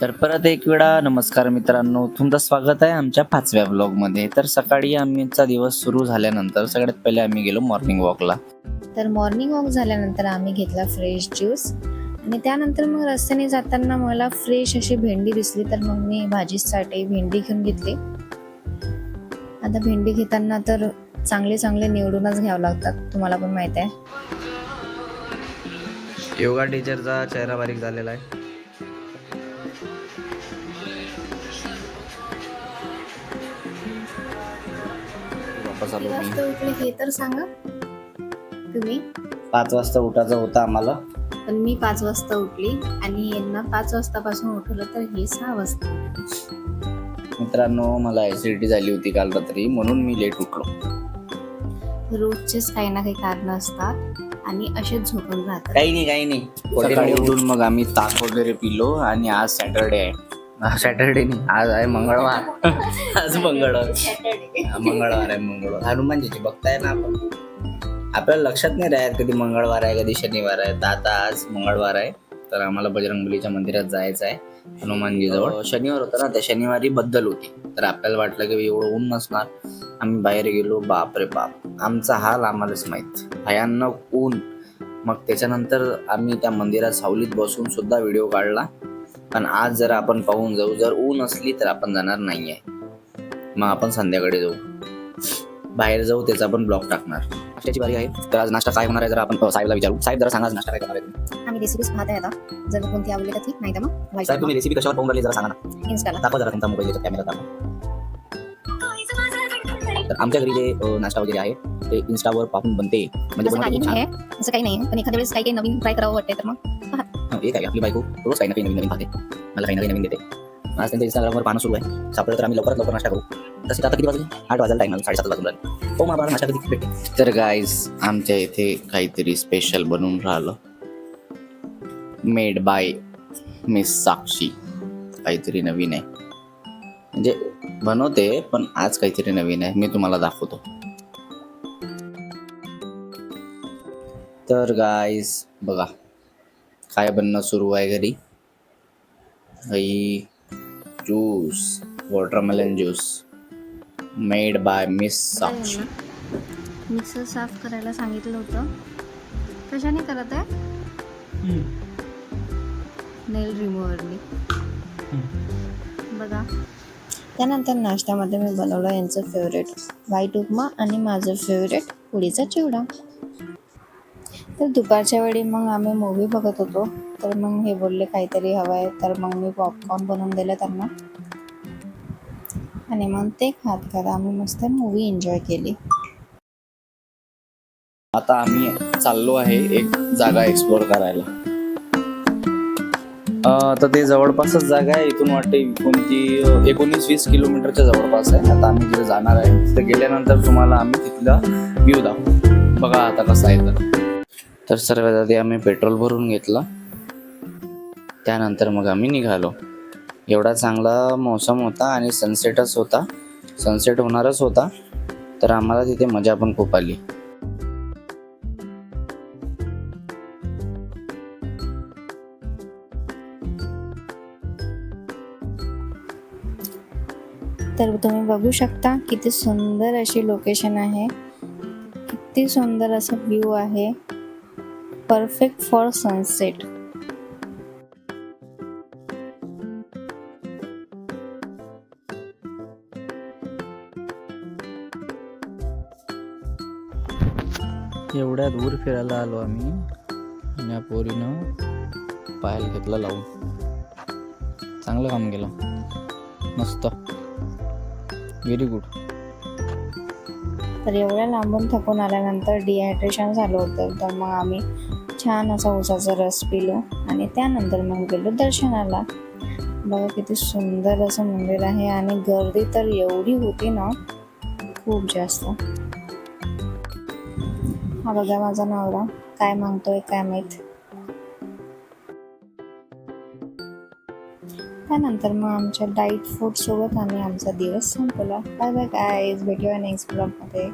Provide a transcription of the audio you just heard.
तर परत एक वेळा नमस्कार मित्रांनो, तुमचं स्वागत आहे आमच्या 5व्या ब्लॉगमध्ये. तर सकाळी आमचा दिवस सुरू झाल्यानंतर सगळ्यात पहिले आम्ही गेलो मॉर्निंग वॉकला. तर मॉर्निंग वॉक झाल्यानंतर आम्ही घेतला फ्रेश ज्यूस आणि त्यानंतर मग रस्त्याने जाताना मला फ्रेश अशी भेंडी दिसली, तर मग मी भाजीसाठी भेंडी घेऊन घेतली. आता भेंडी घेताना तर चांगले चांगले निवडूनच घ्यावं लागतात, तुम्हाला पण माहित आहे. योगा टीचरचा चेहरा बारीक झालेला आहे. वापस आलो किती मी. वाजता उठले हे तर सांगा तुम्ही. 5 वाजता उठायचं होतं आम्हाला. पण मी 5 वाजता उठली आणि यांना 5 वाजतापासून उठवलं, तर हे 6 वाजता. मित्रांनो, मला ऍसिडिटी झाली होती काल रात्री, म्हणून मी लेट उठलो. रोजचेच काही ना काही कारण असतात आणि असेच झोपून राहतात. काही नाही. सकाळी उठून मग आम्ही ताक वगैरे पिलो आणि आज सॅटरडे आहे. सॅटरडे नाही, आज आहे मंगळवार. आज मंगळवार. मंगळवार आहे. हनुमानजीची भक्त आहे ना आपण. आपल्याला लक्षात नाही राहत कधी मंगळवार आहे कधी शनिवार आहे. तर आता आज मंगळवार आहे, तर आम्हाला बजरंगबलीच्या मंदिरात जायचं आहे हनुमानजी जवळ. शनिवार होता ना, त्या शनिवारी बद्दल होती, तर आपल्याला वाटलं की एवढं ऊन नसणार. आम्ही बाहेर गेलो, बाप रे बाप, आमचा हाल आम्हालाच माहित, भयानक ऊन. मग त्याच्यानंतर आम्ही त्या मंदिरात सावलीत बसून सुद्धा व्हिडिओ काढला. पण आज जर आपण पाहून जाऊ, जर ऊन असली तर आपण जाणार नाहीये. मग आपण संध्याकाळी जाऊ, बाहेर जाऊ, त्याचा पण ब्लॉग टाकणार. नाश्त्याची बारी आहे, तर आज नाश्ता काय होणार आहे जरा आपण साहेबला विचारू. साहेब जरा सांगा, आज नाश्ता काय करणार आहे? आम्ही रेसिपीज पाहत आहे आता, जर कोणती आवडली तर ठीक, नाही तर मग साहेब तुम्ही रेसिपी कशावर पाहून राहिली जरा सांगा ना. इन्स्टाला दाखवा जरा तुमचा मोबाईलचा कॅमेरा दाखवा. तर आमच्या घरी जे नाश्ता वगैरे आहे ते इन्स्टावर पाहून बनते, म्हणजे असं काही बनवते नाही छान. आहे, असं काही नाही, पण एखाद्या वेळेस काही नवीन ट्राय करावं वाटते तर मग एक आहे, आपली बायको रोज काही ना काही नवीन पाहते, मला काही ना काही नवीन देते. आज त्यांच्या इंस्टाग्रामवर पाहणं सुरू आहे. सापडलं तर आम्ही लवकरात नाश्ता करू. तसे आता किती वाजले? 8 वाजायला टाइम, 7:30 वाजून राहिले. हो, मला नाश्ता कधी भेटेल? तर गाईज, आमच्या इथे काहीतरी स्पेशल बनवून राहिलं, मेड बाय मिस साक्षी. काहीतरी नवीन आहे, म्हणजे बनवते पण आज काहीतरी नवीन आहे, मी तुम्हाला दाखवतो. तर गाईज बघा काय बनणं सुरू आहे घरी. Juice, watermelon juice made by miss Sakshi. Mixer साफ करायला सांगितलं होतं, कशाने करत आहे? नेल रिमूव्हरनी. बघा. त्यानंतर नाश्त्यामध्ये मी बनवलं यांचं फेवरेट व्हाईट उपमा आणि माझं फेवरेट पुडीचा चिवडा. तर दुपारच्या वेळी मग आम्ही मूवी बघत होतो, तर मग हे बोलले काहीतरी हवं आहे, तर मग मी पॉपकॉर्न बनवून दिले त्यांना आणि मग ते खात आम्ही मस्त मूवी एन्जॉय केली. आता आम्ही चाललो आहे एक जागा एक्सप्लोर करायला. तर ते जवळपासच जागा आहे, इथून वाटते कोणती 19-20 किलोमीटरच्या जवळपास आहे. आता आम्ही तिथे जाणार आहे. तिथे गेल्यानंतर तुम्हाला आम्ही तिथला व्ह्यू दाखवू. बघा आता कसं आहे. तर सर्वात आधी आम्ही पेट्रोल भरून घेतलं, त्यानंतर मग आम्ही निघालो. एवढा चांगला मौसम होता आणि सनसेटच होता, सनसेट होणारच होता, तर आम्हाला तिथे मजा पण खूप आली. तर तुम्ही बघू शकता किती सुंदर अशी लोकेशन आहे, किती सुंदर असं व्ह्यू आहे, परफेक्ट फॉर सनसेट. एवढ्या दूर फिरायला आलो आम्ही आणि या पोरीनं पायाला घेतलं लावून. चांगलं काम केलं, मस्त, व्हेरी गुड. तर एवढ्या लांबून थकून आल्यानंतर डिहायड्रेशन झालं होतं, तर मग आम्ही छान असा ऊसाचा रस पिलो आणि त्यानंतर मग गेलो दर्शनाला. बघा किती सुंदर असं मंदिर आहे आणि गर्दी तर एवढी होती ना, खूप जास्त. हा बघा माझा नवरा काय मागतोय काय माहित. त्यानंतर मग आमच्या डाईट फूड सोबत आम्ही आमचा दिवस संपवला. बाय बाय गाईज, भेटूया नेक्स्ट ब्लॉगमध्ये.